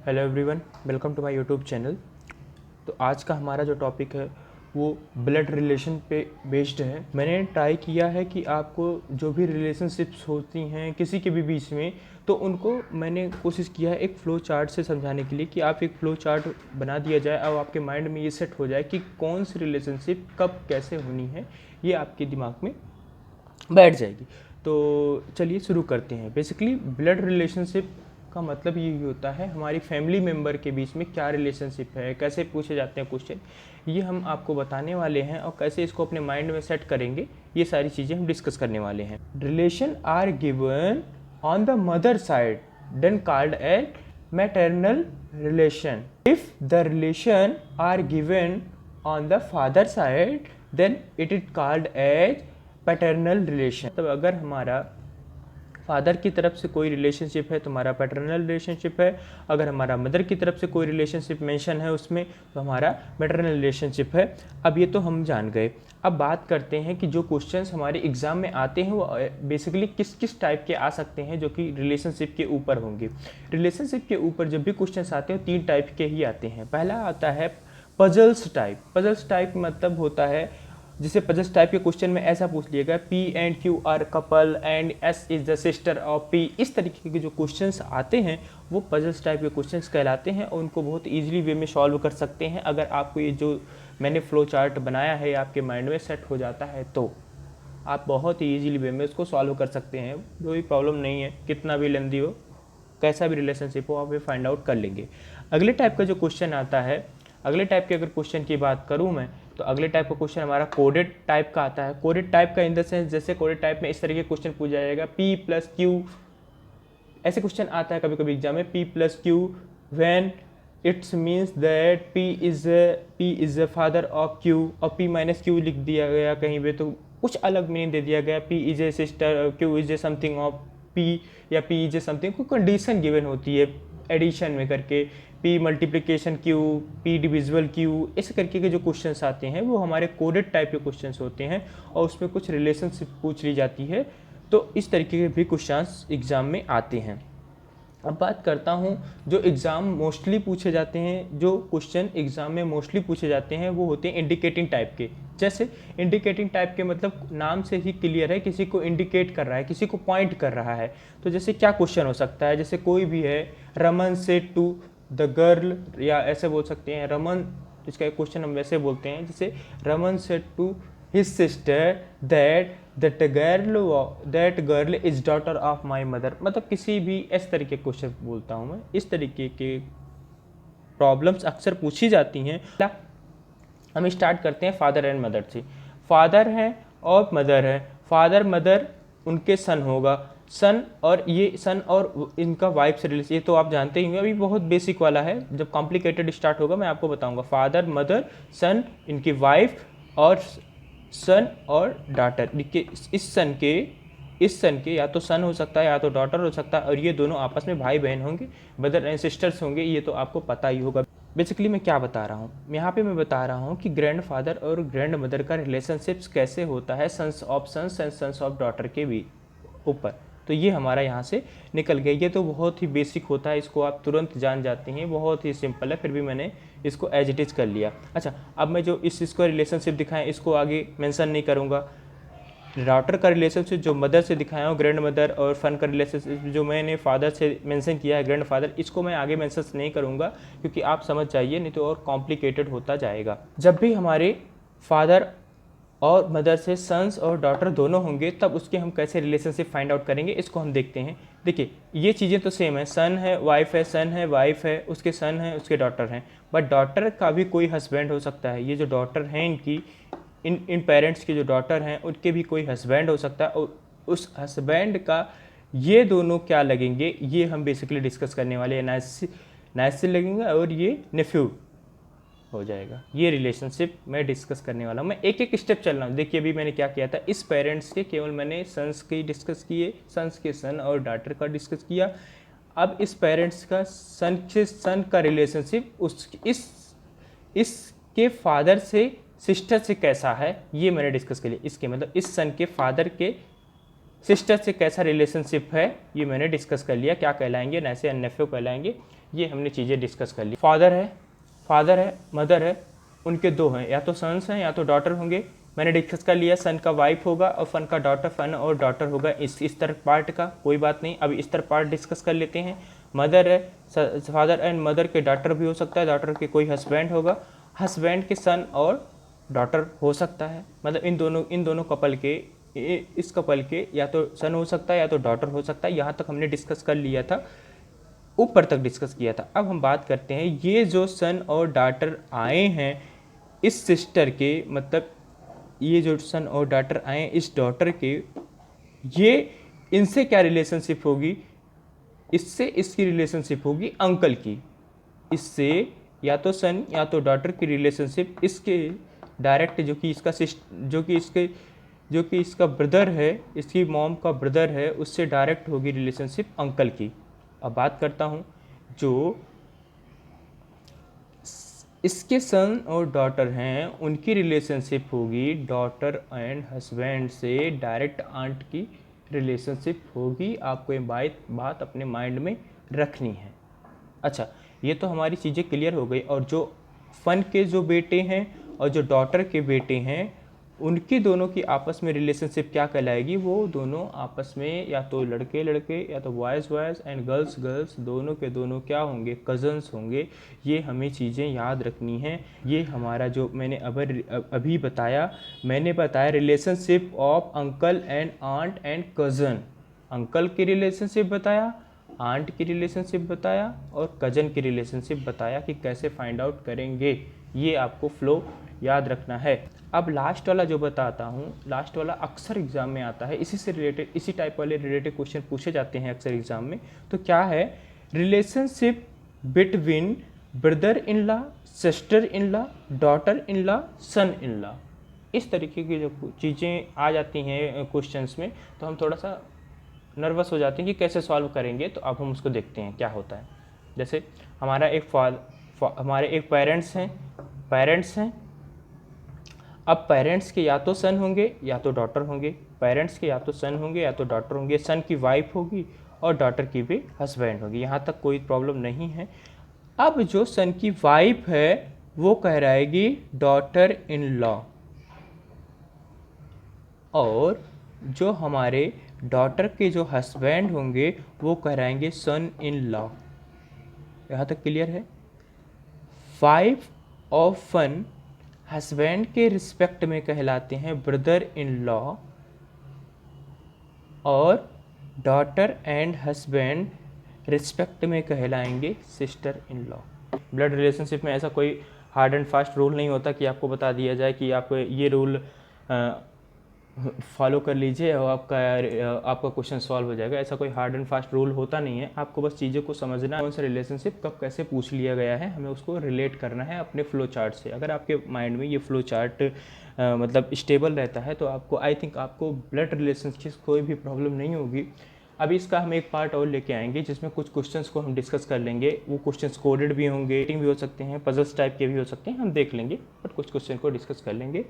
Hello everyone, welcome to my YouTube channel. तो आज का हमारा जो टॉपिक है वो ब्लड रिलेशन पे बेस्ड है। मैंने ट्राई किया है कि आपको जो भी रिलेशनशिप्स होती हैं किसी के भी बीच में, तो उनको मैंने कोशिश किया है एक फ़्लो चार्ट से समझाने के लिए कि आप एक फ़्लो चार्ट बना दिया जाए और आपके माइंड में ये सेट हो जाए कि कौन सी रिलेशनशिप कब कैसे होनी है, ये आपके दिमाग में बैठ जाएगी। तो चलिए शुरू करते हैं। बेसिकली ब्लड रिलेशनशिप का मतलब यही होता है हमारी फैमिली मेम्बर के बीच में क्या रिलेशनशिप है, कैसे पूछे जाते हैं क्वेश्चन, ये हम आपको बताने वाले हैं और कैसे इसको अपने माइंड में सेट करेंगे, ये सारी चीज़ें हम डिस्कस करने वाले हैं। Relation are given on the mother side then called as maternal relation. If the relation are given on the father side then it is called as paternal relation. तब अगर हमारा फादर की तरफ से कोई रिलेशनशिप है तो हमारा पैटर्नल रिलेशनशिप है, अगर हमारा मदर की तरफ से कोई रिलेशनशिप मेंशन है उसमें तो हमारा मैटरनल रिलेशनशिप है। अब ये तो हम जान गए। अब बात करते हैं कि जो क्वेश्चंस हमारे एग्जाम में आते हैं वो बेसिकली किस किस टाइप के आ सकते हैं जो कि रिलेशनशिप के ऊपर होंगे। रिलेशनशिप के ऊपर जब भी क्वेश्चंस आते हैं 3 टाइप के ही आते हैं। पहला आता है पजल्स टाइप। पजल्स टाइप मतलब होता है, जिसे पजल्स टाइप के क्वेश्चन में ऐसा पूछ लिया गया P and Q are couple and S is the sister of P। इस तरीके के जो क्वेश्चंस आते हैं वो पजल्स टाइप के क्वेश्चंस कहलाते हैं और उनको बहुत इजीली वे में सॉल्व कर सकते हैं। अगर आपको ये जो मैंने फ्लो चार्ट बनाया है आपके माइंड में सेट हो जाता है तो आप बहुत ही ईजिली वे में उसको सॉल्व कर सकते हैं। कोई प्रॉब्लम नहीं है, कितना भी लेंदी हो, कैसा भी रिलेशनशिप हो, आप ये फाइंड आउट कर लेंगे। अगले टाइप का जो क्वेश्चन आता है, अगले टाइप के अगर क्वेश्चन की बात करूं मैं तो अगले टाइप का क्वेश्चन हमारा कोडेड टाइप का आता है। कोडेड टाइप का इन द सेंस जैसे कोडेड टाइप में इस तरीके क्वेश्चन पूछा जाएगा P प्लस Q, ऐसे क्वेश्चन आता है कभी कभी एग्जाम में P plus Q when it's means that P is the father of Q और P माइनस Q लिख दिया गया कहीं पे तो कुछ अलग मीनिंग दे दिया गया, P is a sister, Q is a something of P या P इज ए समथिंग, कोई कंडीशन गिवन होती है एडिशन में करके P multiplication Q, P divisible Q, इस करके के जो क्वेश्चंस आते हैं वो हमारे कोडेड टाइप के क्वेश्चंस होते हैं और उसमें कुछ रिलेशनशिप पूछ ली जाती है। तो इस तरीके के भी क्वेश्चंस एग्ज़ाम में आते हैं। अब बात करता हूँ जो एग्ज़ाम मोस्टली पूछे जाते हैं, जो क्वेश्चन एग्ज़ाम में मोस्टली पूछे जाते हैं वो होते हैं इंडिकेटिंग टाइप के। जैसे इंडिकेटिंग टाइप के मतलब नाम से ही क्लियर है, किसी को इंडिकेट कर रहा है, किसी को पॉइंट कर रहा है। तो जैसे क्या क्वेश्चन हो सकता है, जैसे कोई भी है रमन से टू द गर्ल, या ऐसे बोल सकते हैं रमन, इसका एक क्वेश्चन हम वैसे बोलते हैं जैसे Raman said to his sister that girl is daughter of my mother. मतलब किसी भी इस तरीके के क्वेश्चन बोलता हूँ मैं, इस तरीके के प्रॉब्लम्स अक्सर पूछी जाती हैं। हम स्टार्ट करते हैं फादर एंड मदर से। फादर है और मदर है, फादर मदर उनके सन होगा, सन और ये सन और इनका वाइफ से रिलेशन, ये तो आप जानते ही होंगे, अभी बहुत बेसिक वाला है, जब कॉम्प्लिकेटेड स्टार्ट होगा मैं आपको बताऊंगा। फादर मदर सन, इनकी वाइफ और सन और डॉटर। इस सन के या तो सन हो सकता है या तो डॉटर हो सकता है और ये दोनों आपस में भाई बहन होंगे, ब्रदर एंड सिस्टर्स होंगे, ये तो आपको पता ही होगा। बेसिकली मैं क्या बता रहा हूँ यहाँ पे, मैं बता रहा हूँ कि ग्रैंड फादर और ग्रैंड मदर का रिलेशनशिप्स कैसे होता है sons of sons and sons of daughter के भी ऊपर। तो ये हमारा यहाँ से निकल गया। ये तो बहुत ही बेसिक होता है, इसको आप तुरंत जान जाते हैं, बहुत ही सिंपल है, फिर भी मैंने इसको एज इट इज़ कर लिया। अच्छा, अब मैं जो इसको रिलेशनशिप दिखाएं इसको आगे मेंशन नहीं करूँगा। डॉटर का रिलेशनशिप जो मदर से दिखाया हूँ ग्रैंड मदर, और सन का रिलेशनशिप जो मैंने फादर से मेंशन किया है ग्रैंड फादर, इसको मैं आगे मेंशन नहीं करूँगा क्योंकि आप समझ जाइए, नहीं तो और कॉम्प्लिकेटेड होता जाएगा। जब भी हमारे फादर और मदर से सन्स और डॉटर दोनों होंगे तब उसके हम कैसे रिलेशनशिप फाइंड आउट करेंगे, इसको हम देखते हैं। देखिए ये चीज़ें तो सेम है, सन है वाइफ है, सन है वाइफ है, उसके सन है उसके डॉटर हैं, बट डॉटर का भी कोई हस्बैंड हो सकता है। ये जो डॉटर हैं इनकी, इन पेरेंट्स की जो डॉटर हैं उनके भी कोई हस्बैंड हो सकता है और उस हस्बैंड का ये दोनों क्या लगेंगे, ये हम बेसिकली डिस्कस करने वाले हैं। नाइस लगेंगे और ये नेफ्यू हो जाएगा। ये रिलेशनशिप मैं डिस्कस करने वाला हूँ। मैं एक एक स्टेप चल रहा हूँ। देखिए अभी मैंने क्या किया था, इस पेरेंट्स के केवल मैंने सन्स के डिस्कस किए, सन्स के सन और डॉटर का डिस्कस किया। अब इस पेरेंट्स का सन से सन का रिलेशनशिप इसके फादर से सिस्टर से कैसा है, ये मैंने डिस्कस कर लिया। इसके मतलब इस सन के फादर के सिस्टर से कैसा रिलेशनशिप है, ये मैंने डिस्कस कर लिया। क्या कहलाएंगे, नैसे एंड नेफ्यू कहलाएंगे। ये हमने चीज़ें डिस्कस कर ली। फादर है, मदर है, उनके दो हैं, या तो सन्स हैं या तो डॉटर होंगे। मैंने डिस्कस कर लिया सन का वाइफ होगा और सन का डॉटर, सन और डॉटर होगा इस तरह पार्ट का, कोई बात नहीं। अब इस तरह पार्ट डिस्कस कर लेते हैं। मदर है, फादर एंड मदर के डॉटर भी हो सकता है, डॉटर के कोई हस्बैंड होगा, हस्बैंड के सन और डॉटर हो सकता है। मतलब इन दोनों कपल के, इस कपल के या तो सन हो सकता है या तो डॉटर हो सकता है। यहाँ तक हमने डिस्कस कर लिया था, ऊपर तक डिस्कस किया था। अब हम बात करते हैं ये जो सन और डॉटर आए हैं इस सिस्टर के, मतलब ये जो सन और डॉटर आए इस डॉटर के, ये इनसे क्या रिलेशनशिप होगी? इससे इसकी रिलेशनशिप होगी अंकल की। इससे या तो सन या तो डॉटर की रिलेशनशिप इसके डायरेक्ट, जो कि इसका ब्रदर है, इसकी मॉम का ब्रदर है, उससे डायरेक्ट होगी रिलेशनशिप अंकल की। अब बात करता हूँ जो इसके सन और डॉटर हैं उनकी रिलेशनशिप होगी डॉटर एंड हस्बैंड से डायरेक्ट आंट की रिलेशनशिप होगी। आपको ये बात अपने माइंड में रखनी है। अच्छा, ये तो हमारी चीज़ें क्लियर हो गई। और जो फन के जो बेटे हैं और जो डॉटर के बेटे हैं उनकी दोनों की आपस में रिलेशनशिप क्या कहलाएगी? वो दोनों आपस में या तो लड़के लड़के या तो boys boys and girls girls, दोनों के दोनों क्या होंगे? कज़न्स होंगे। ये हमें चीज़ें याद रखनी हैं। ये हमारा जो मैंने अभी बताया, relationship of uncle and aunt and cousin. Uncle की रिलेशनशिप बताया, आंट की रिलेशनशिप बताया और कज़न की रिलेशनशिप बताया कि कैसे फाइंड आउट करेंगे। ये आपको फ्लो याद रखना है। अब लास्ट वाला जो बताता हूँ, लास्ट वाला अक्सर एग्जाम में आता है, इसी से रिलेटेड, इसी टाइप वाले रिलेटेड क्वेश्चन पूछे जाते हैं अक्सर एग्जाम में। तो क्या है? Relationship between brother in law, sister in law, daughter in law, son in law. इस तरीके की जो चीज़ें आ जाती हैं क्वेश्चंस में, तो हम थोड़ा सा नर्वस हो जाते हैं कि कैसे सॉल्व करेंगे। तो अब हम उसको देखते हैं क्या होता है। जैसे हमारे एक पेरेंट्स हैं। अब पेरेंट्स के या तो सन होंगे या तो डॉटर होंगे, पेरेंट्स के या तो सन होंगे या तो डॉटर होंगे। सन की वाइफ होगी और डॉटर की भी हस्बैंड होगी। यहाँ तक कोई प्रॉब्लम नहीं है। अब जो सन की वाइफ है वो कहलाएगी डॉटर इन लॉ, और जो हमारे डॉटर के जो हस्बैंड होंगे वो कहलाएंगे सन इन लॉ। यहाँ तक क्लियर है? वाइफ ऑफ सन हस्बैंड के रिस्पेक्ट में कहलाते हैं ब्रदर इन लॉ, और डॉटर एंड हस्बैंड रिस्पेक्ट में कहलाएंगे sister in law. Blood relationship में ऐसा कोई हार्ड एंड फास्ट रूल नहीं होता कि आपको बता दिया जाए कि आप ये रूल फॉलो कर लीजिए और आपका क्वेश्चन सॉल्व हो जाएगा। ऐसा कोई हार्ड एंड फास्ट रूल होता नहीं है। आपको बस चीज़ों को समझना है, कौन सा रिलेशनशिप कब कैसे पूछ लिया गया है, हमें उसको रिलेट करना है अपने फ्लो चार्ट से। अगर आपके माइंड में ये फ्लो चार्ट मतलब स्टेबल रहता है तो आपको, आई थिंक आपको ब्लड रिलेशनशिप कोई भी प्रॉब्लम नहीं होगी। अभी इसका हम एक पार्ट और लेके आएंगे जिसमें कुछ क्वेश्चंस को हम डिस्कस कर लेंगे। वो क्वेश्चंस कोडेड भी होंगे, रेटिंग भी हो सकते हैं, पजल्स टाइप के भी हो सकते हैं, हम देख लेंगे, बट कुछ क्वेश्चन को डिस्कस कर लेंगे।